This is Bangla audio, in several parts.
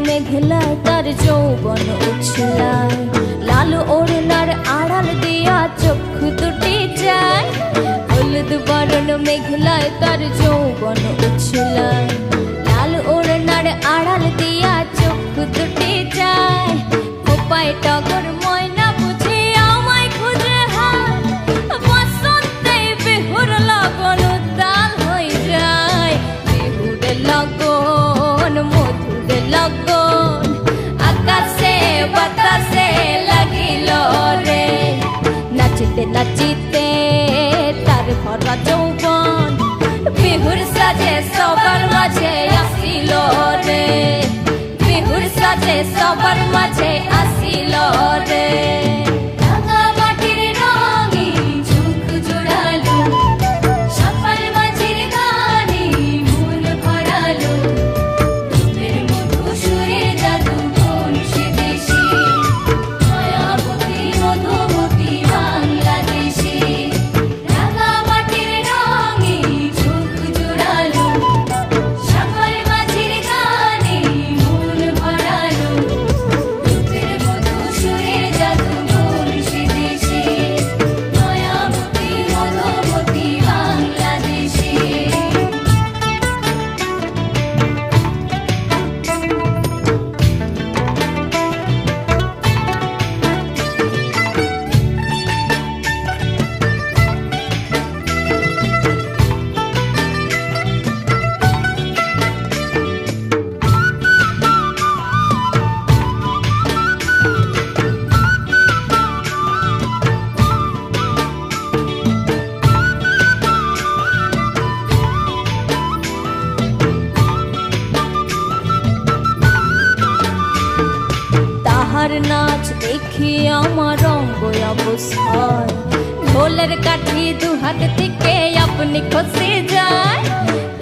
মেঘলায় তার যৌবন উছলায়, লাল ওড়নার আড়াল দিয়া চক্ষু দুটি যায়। হলুদ বরণ মেঘলায় তার যৌবন উছলায়, লাল ওড়নার আড়াল দিয়া চক্ষু দুটি যায়। খোপায় টগর ময়না বুঝে আমায় খুঁজে হায়, বসন্তে বিহুর লগন উত্তাল হয়ে যায়। বিহুর লগন মধুর লগন আকাশে বাতাসে লাগিল রে, নাচিতে নাচিতে তার ভরা যৌবন বিহুর সাজে সবার মাঝে আসিল রে, বিহুর সাজে সবার মাঝে আসিল রে। রাঙা মাটির রঙিন চোখ জোড়ালো, সকাল মাঝির গানে মন ভরালো। রূপের মধু সুরে জাদু কোন সে দেশে, মায়াবতী মধুমতি বাংলাদেশে। রাঙা মাটির রঙিন চোখ জোড়ালো, সকাল মাঝির গানে মন ভরালো। রূপের মধু সুরে জাদু কোন সে দেশে, মায়াবতী মধুমতি বাংলাদেশে। তাহার নাচ দেখি আমার অঙ্গ অবস্থায়, ঢোলের কাঠি দু হাত থেকে আপনি খসে যায়।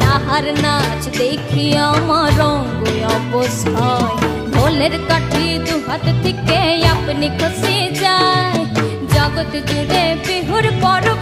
তাহার নাচ দেখি আমার অঙ্গ অবস্থায়, ঢোলের কাঠি দু হাত থেকে আপনি খসে যায়। জগৎ জুড়ে বিহুর পর্ব